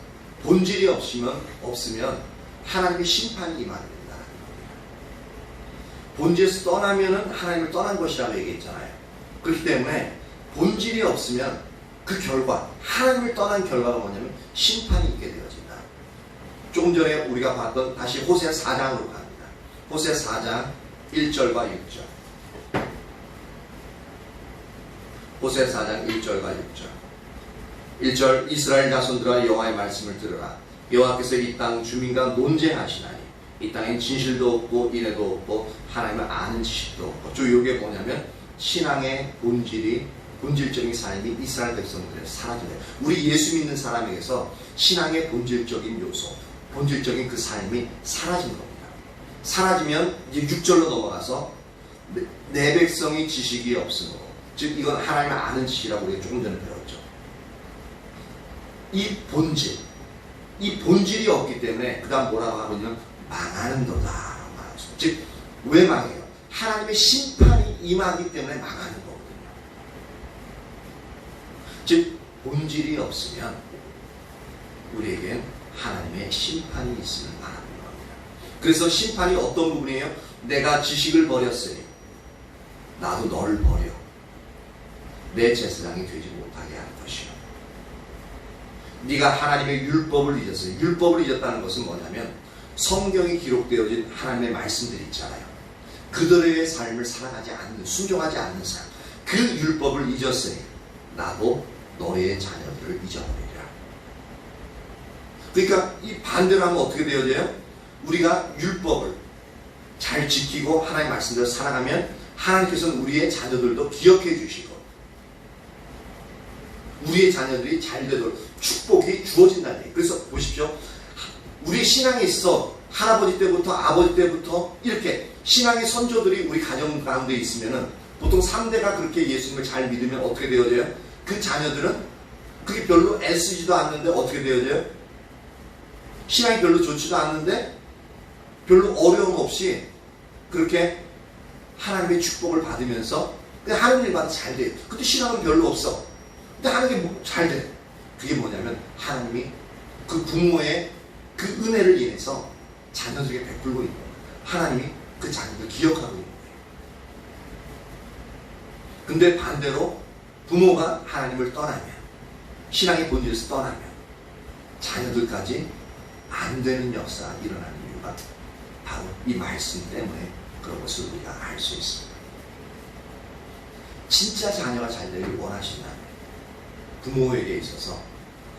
[SPEAKER 1] 본질이 없으면 하나님의 심판이 임하게 된다는 겁니다. 본질에서 떠나면은 하나님을 떠난 것이라고 얘기했잖아요. 그렇기 때문에 본질이 없으면 그 결과, 하나님을 떠난 결과가 뭐냐면 심판이 있게 되어진다. 조금 전에 우리가 봤던 다시 호세아 4장으로 갑니다. 호세아 4장 1절과 6절. 호세 4장 1절과 6절. 1절 이스라엘 자손들아 여호와의 말씀을 들으라. 여호와께서 이 땅 주민과 논쟁하시나니 이 땅엔 진실도 없고 인애도 없고 하나님을 아는 지식도 없고. 이게 뭐냐면 신앙의 본질적인 삶이 이스라엘 백성들의 사라지네. 우리 예수 믿는 사람에게서 신앙의 본질적인 요소, 본질적인 그 삶이 사라진 겁니다. 사라지면 이제 6절로 넘어가서 내 백성이 지식이 없으므로, 즉 이건 하나님을 아는 지식이라고 우리가 조금 전에 배웠죠. 이 본질이 없기 때문에 그 다음 뭐라고 하고 있냐면 망하는도다 라고 말하죠. 즉 왜 망해요? 하나님의 심판이 임하기 때문에 망하는 거거든요. 즉 본질이 없으면 우리에겐 하나님의 심판이 있음을 말하는 겁니다. 그래서 심판이 어떤 부분이에요? 내가 지식을 버렸으니 나도 너를 버려 내 제사장이 되지 못하게 하는 것이요. 네가 하나님의 율법을 잊었어요. 율법을 잊었다는 것은 뭐냐면 성경에 기록되어진 하나님의 말씀들이 있잖아요. 그들의 삶을 살아가지 않는, 순종하지 않는 삶, 그 율법을 잊었으니 나도 너의 자녀들을 잊어버리리라. 그러니까 이 반대로 하면 어떻게 되어져요? 우리가 율법을 잘 지키고 하나님의 말씀대로 살아가면 하나님께서는 우리의 자녀들도 기억해 주시고 우리의 자녀들이 잘 되도록 축복이 주어진다는 얘기예요. 그래서 보십시오. 우리 신앙에 있어 할아버지 때부터 아버지 때부터 이렇게 신앙의 선조들이 우리 가정 가운데 있으면은 보통 3대가 그렇게 예수님을 잘 믿으면 어떻게 되어져요? 그 자녀들은 그게 별로 애쓰지도 않는데 어떻게 되어져요? 신앙이 별로 좋지도 않는데 별로 어려움 없이 그렇게 하나님의 축복을 받으면서 그냥 하는 일마다 잘 돼요. 근데 신앙은 별로 없어. 근데 하는 게 잘 돼. 그게 뭐냐면 하나님이 그 부모의 그 은혜를 인해서 자녀들에게 베풀고 있는 거예요. 하나님이 그 자녀들 기억하고 있는 거예요. 근데 반대로 부모가 하나님을 떠나면, 신앙의 본질에서 떠나면 자녀들까지 안 되는 역사가 일어나는 이유가 바로 이 말씀 때문에 그런 것을 우리가 알 수 있습니다. 진짜 자녀가 잘 되길 원하신다면 부모에게 있어서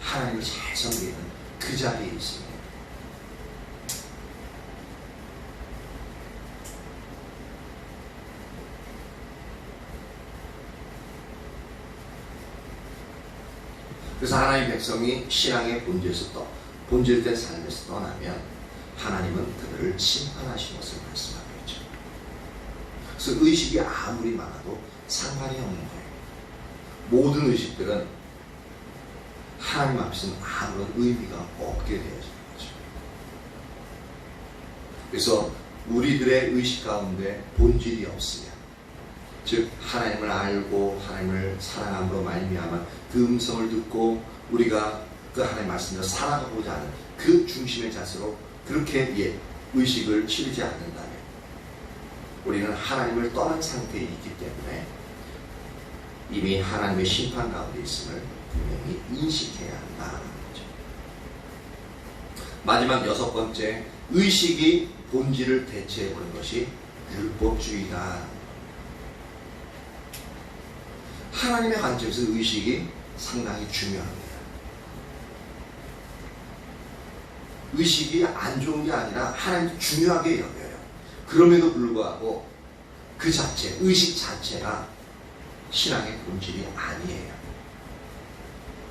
[SPEAKER 1] 하나님을 잘 섬기는 그 자리에 있습니다. 그래서 하나님의 백성이 신앙의 본질된 삶에서 떠나면 하나님은 그들을 심판하신 것을 말씀하고 있죠. 그래서 의식이 아무리 많아도 상관이 없는 거예요. 모든 의식들은 하나님 앞에서는 아무런 의미가 없게 되어지는 거죠. 그래서 우리들의 의식 가운데 본질이 없으면, 즉 하나님을 알고 하나님을 사랑함으로 말미암아 그 음성을 듣고 우리가 그 하나님의 말씀대로 살아가고자 하는 그 중심의 자세로 그렇게 의식을 치르지 않는다면 우리는 하나님을 떠난 상태에 있기 때문에 이미 하나님의 심판 가운데 있음을 분명히 인식해야 한다는 거죠. 마지막 6번째, 의식이 본질을 대체해보는 것이 율법주의다. 하나님의 관점에서 의식이 상당히 중요합니다. 의식이 안 좋은 게 아니라 하나님도 중요하게 여겨요. 그럼에도 불구하고 그 자체, 의식 자체가 신앙의 본질이 아니에요.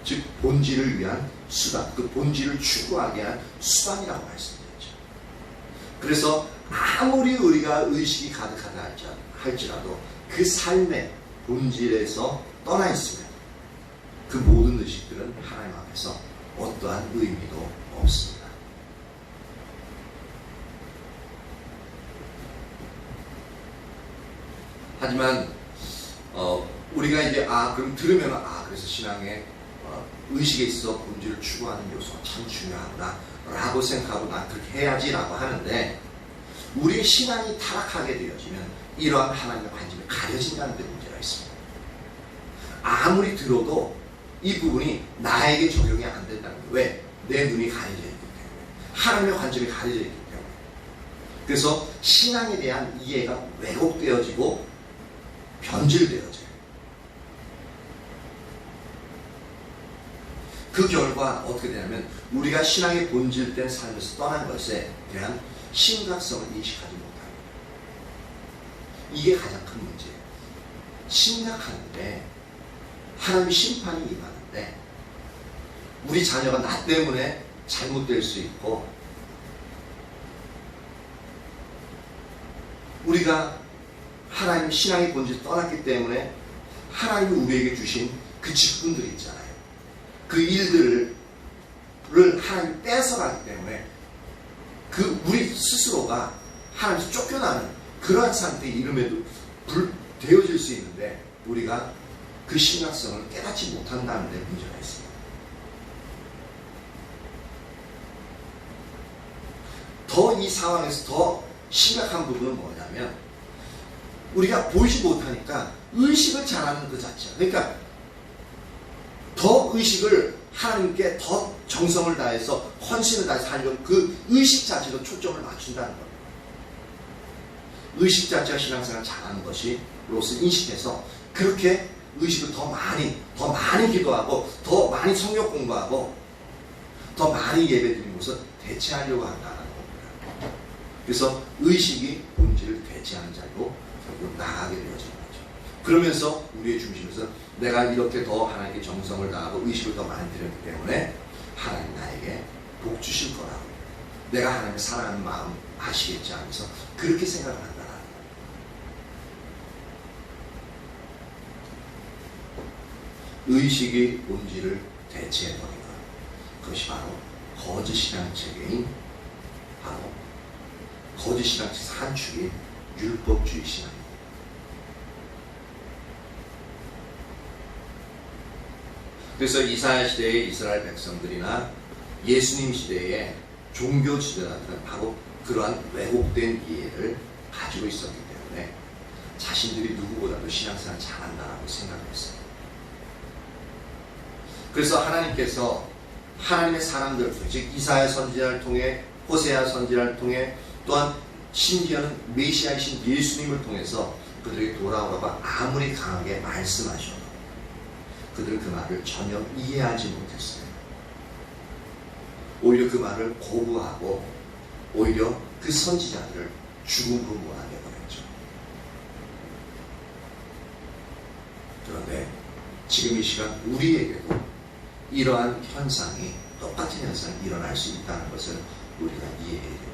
[SPEAKER 1] 즉 본질을 위한 수단, 그 본질을 추구하게 한 수단이라고 말씀드렸죠. 그래서 아무리 우리가 의식이 가득하다 할지라도 그 삶의 본질에서 떠나 있으면 그 모든 의식들은 하나님 앞에서 어떠한 의미도 없습니다. 하지만 우리가 이제 그럼 들으면 그래서 신앙의 의식에 있어 본질을 추구하는 요소가 참 중요하구나 라고 생각하고 나 그렇게 해야지 라고 하는데, 우리의 신앙이 타락하게 되어지면 이러한 하나님의 관점이 가려진다는 데 문제가 있습니다. 아무리 들어도 이 부분이 나에게 적용이 안 된다는 거예요. 왜? 내 눈이 가려져 있기 때문에, 하나님의 관점이 가려져 있기 때문에. 그래서 신앙에 대한 이해가 왜곡되어지고 변질되어져요. 그 결과 어떻게 되냐면 우리가 신앙의 본질된 삶에서 떠난 것에 대한 심각성을 인식하지 못합니다. 이게 가장 큰 문제예요. 심각한데 하나님의 심판이 임하는데 우리 자녀가 나 때문에 잘못될 수 있고 우리가 하나님 신앙의 본질 떠났기 때문에 하나님이 우리에게 주신 그 직분들이 있잖아요. 그 일들을 하나님 뺏어가기 때문에 그 우리 스스로가 하나님에서 쫓겨나는 그러한 상태에 이름에도 되어질 수 있는데 우리가 그 심각성을 깨닫지 못한다는 데 문제가 있습니다. 더 이 상황에서 더 심각한 부분은 뭐냐면 우리가 보이지 못하니까 의식을 잘하는 그 자체야. 그러니까 더 의식을 하나님께 더 정성을 다해서 헌신을 다해서 하려고 그 의식 자체로 초점을 맞춘다는 겁니다. 의식 자체가 신앙생활을 잘하는 것이로서 인식해서 그렇게 의식을 더 많이 기도하고 더 많이 성경 공부하고 더 많이 예배드리면서 대체하려고 한다는 겁니다. 그래서 의식이 본질을 대체하는 자리로 결국 나가게 되어지는 거죠. 그러면서 우리의 중심에서 내가 이렇게 더 하나님께 정성을 다하고 의식을 더 많이 드렸기 때문에 하나님 나에게 복 주실 거라고 내가 하나님을 사랑하는 마음 아시겠지 하면서 그렇게 생각을 한다는 거예요. 의식이 본질을 대체해버린 것, 그것이 바로 거짓 신앙체계인 바로 거짓 신앙체계 한 축이 율법주의 신앙입니다. 그래서 이사야 시대의 이스라엘 백성들이나 예수님 시대의 종교 지도자들은 바로 그러한 왜곡된 이해를 가지고 있었기 때문에 자신들이 누구보다도 신앙생활을 잘한다라고 생각했어요. 그래서 하나님께서 하나님의 사람들, 즉 이사야 선지자를 통해 호세아 선지자를 통해 또한 심지어는 메시아이신 예수님을 통해서 그들에게 돌아오라고 아무리 강하게 말씀하셔도 그들은 그 말을 전혀 이해하지 못했어요. 오히려 그 말을 거부하고 오히려 그 선지자들을 죽음으로 몰아내 버렸죠. 그런데 지금 이 시간 우리에게도 이러한 현상이 똑같은 현상이 일어날 수 있다는 것을 우리가 이해해야 됩니다.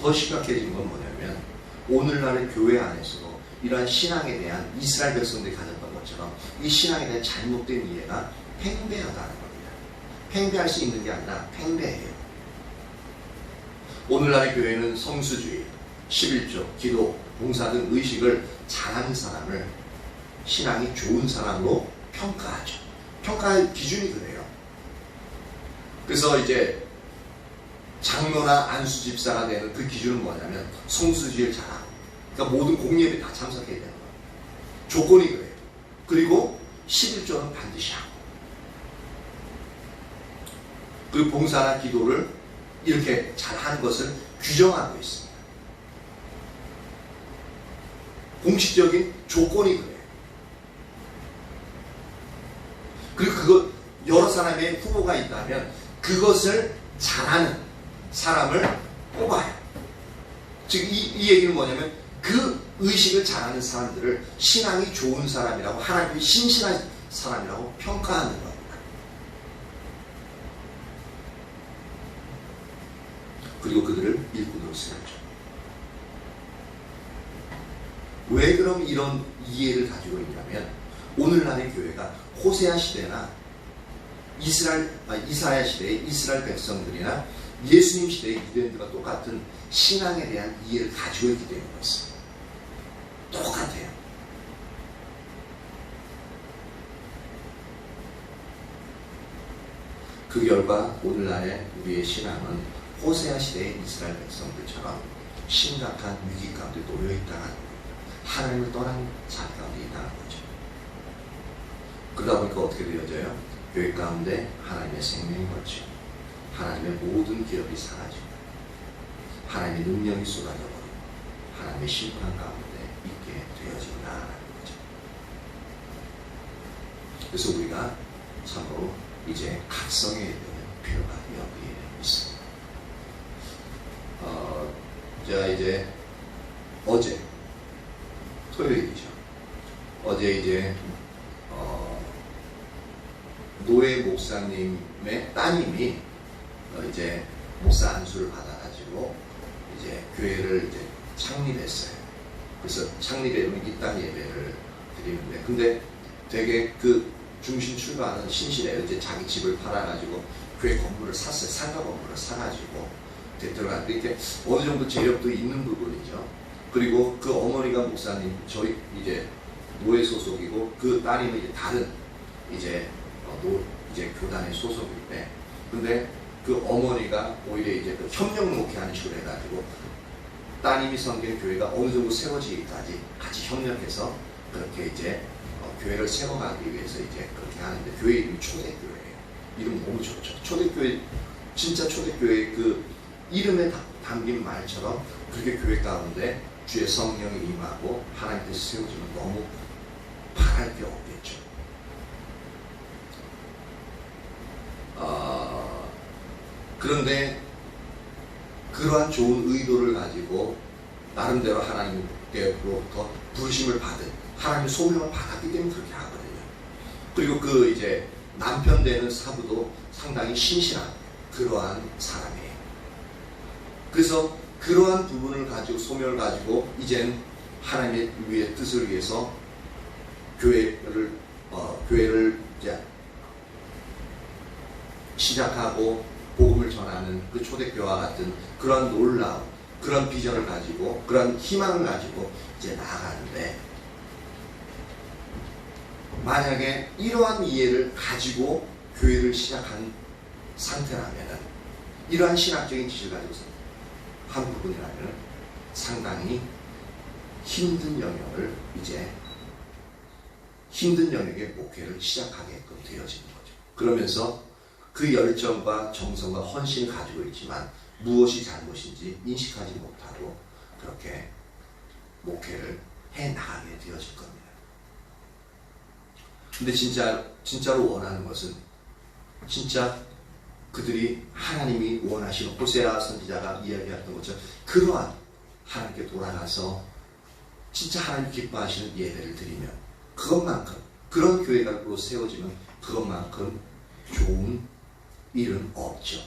[SPEAKER 1] 더 심각해진 건 뭐냐면 오늘날의 교회 안에서도 이러한 신앙에 대한 이스라엘 백성들이 가졌던 것처럼 이 신앙에 대한 잘못된 이해가 팽배하다는 겁니다. 팽배할 수 있는 게 아니라 팽배해요. 오늘날의 교회는 성수주의, 11조, 기도, 봉사 등 의식을 잘하는 사람을 신앙이 좋은 사람으로 평가하죠. 평가의 기준이 그래요. 그래서 이제 장로나 안수 집사가 되는 그 기준은 뭐냐면 성수주의를 잘하고 그러니까 모든 공예에 다 참석해야 되는 거예요. 조건이 그래요. 그리고 11조는 반드시 하고 그리고 봉사나 기도를 이렇게 잘하는 것을 규정하고 있습니다. 공식적인 조건이 그래요. 그리고 그것 여러 사람의 후보가 있다면 그것을 잘하는 사람을 뽑아요. 즉 이 얘기는 뭐냐면 그 의식을 잘하는 사람들을 신앙이 좋은 사람이라고 하나님이 신실한 사람이라고 평가하는 겁니다. 그리고 그들을 일꾼으로 쓰였죠. 왜 그럼 이런 이해를 가지고 있냐면 오늘날의 교회가 호세아 시대나 이사야 시대의 이스라엘 백성들이나 예수님 시대의 유대인들과 똑같은 신앙에 대한 이해를 가지고 있기 때문에 그렇습니다. 똑같아요. 그 결과 오늘날의 우리의 신앙은 호세아 시대의 이스라엘 백성들처럼 심각한 위기 가운데 놓여 있다는 겁니다. 하나님을 떠난 자리 가운데 있다는 거죠. 그러다 보니까 어떻게 되어져요? 교회 가운데 하나님의 생명이 걷죠. 하나님의 모든 기업이 사라지고 하나님의 능력이 쏟아져버리고 하나님의 심판 가운데 있게 되어진다는 거죠. 그래서 우리가 참으로 이제 각성해야 되는 필요가 여기에 있습니다. 제가 이제 어제 토요일이죠. 어제 이제 노예 목사님의 따님이 이제 목사 안수를 받아가지고 이제 교회를 이제 창립했어요. 그래서 창립에는 이땅 예배를 드리는데, 근데 되게 그 중심 출발은 신실해요. 이제 자기 집을 팔아가지고 교회 건물을 샀어요. 상가 건물을 사가지고 들어갔는데 이렇게 어느 정도 재력도 있는 부분이죠. 그리고 그 어머니가 목사님, 저희 이제 노예 소속이고 그 따님은 이제 다른 이제 이제 교단의 소속인데, 근데 그 어머니가 오히려 이제 그 협력 목회하는 식으로 해가지고 따님이 섬기는 교회가 어느 정도 세워지기까지 같이 협력해서 그렇게 이제 교회를 세워가기 위해서 이제 그렇게 하는데, 교회 이름이 초대교회예요. 이름 너무 좋죠. 초대교회, 진짜 초대교회 그 이름에 담긴 말처럼 그렇게 교회 가운데 주의 성령이 임하고 하나님께서 세워지면 너무 바랄 게 없겠죠. 그런데 그러한 좋은 의도를 가지고 나름대로 하나님께로부터 부르심을 받은, 하나님의 소명을 받았기 때문에 그렇게 하거든요. 그리고 그 이제 남편 되는 사부도 상당히 신실한 그러한 사람이에요. 그래서 그러한 부분을 가지고, 소명을 가지고 이젠 하나님의 위의 뜻을 위해서 교회를 이제 시작하고 복음을 전하는 그 초대교회와 같은 그런 놀라운 그런 비전을 가지고, 그런 희망을 가지고 이제 나아가는데, 만약에 이러한 이해를 가지고 교회를 시작한 상태라면은, 이러한 신학적인 지식을 가지고서 한 부분이라면 상당히 힘든 영역을 이제 힘든 영역의 목회를 시작하게끔 되어지는 거죠. 그러면서 그 열정과 정성과 헌신을 가지고 있지만 무엇이 잘못인지 인식하지 못하고 그렇게 목회를 해 나가게 되어질 겁니다. 근데 진짜로 원하는 것은, 진짜 그들이 하나님이 원하시는, 호세아 선지자가 이야기했던 것처럼 그러한 하나님께 돌아가서 진짜 하나님 기뻐하시는 예배를 드리면, 그것만큼, 그런 교회가 세워지면 그것만큼 좋은 일은 없죠.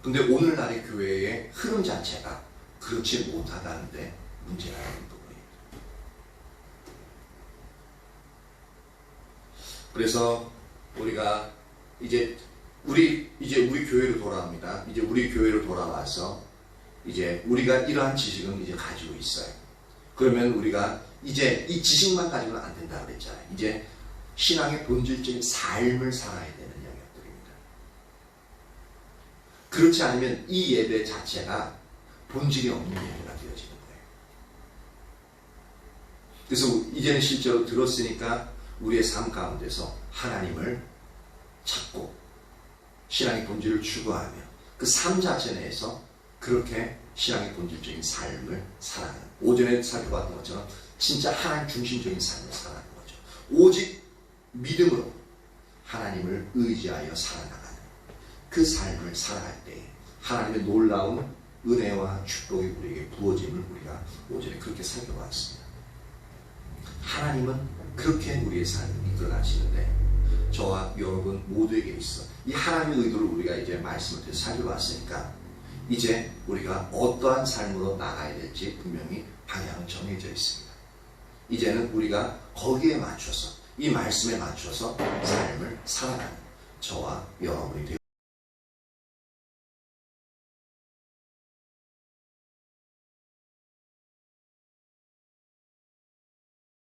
[SPEAKER 1] 근데 오늘날의 교회의 흐름 자체가 그렇지 못하다는데 문제가 있는 부분입니다. 그래서 우리가 이제 우리 교회로 돌아옵니다. 이제 우리 교회로 돌아와서 이제 우리가 이러한 지식은 이제 가지고 있어요. 그러면 우리가 이제 이 지식만 가지고는 안 된다고 그랬잖아요. 이제 신앙의 본질적인 삶을 살아야 되는 영역들입니다. 그렇지 않으면 이 예배 자체가 본질이 없는 예배가 되어지는 거예요. 그래서 이제는 실제로 들었으니까 우리의 삶 가운데서 하나님을 찾고 신앙의 본질을 추구하며 그 삶 자체 내에서 그렇게 신앙의 본질적인 삶을 살아가는, 오전에 살펴봤던 것처럼 진짜 하나님 중심적인 삶을 살아가는 거죠. 오직 믿음으로 하나님을 의지하여 살아나가는 그 삶을 살아갈 때 하나님의 놀라운 은혜와 축복이 우리에게 부어짐을 우리가 오전에 그렇게 살펴봤습니다. 하나님은 그렇게 우리의 삶을 이끌어 가시는데, 저와 여러분 모두에게 있어 이 하나님의 의도를 우리가 이제 말씀을 통해서 살펴봤으니까 이제 우리가 어떠한 삶으로 나가야 될지 분명히 방향은 정해져 있습니다. 이제는 우리가 거기에 맞춰서, 이 말씀에 맞춰서 삶을 살아가는 저와 여러분이 되어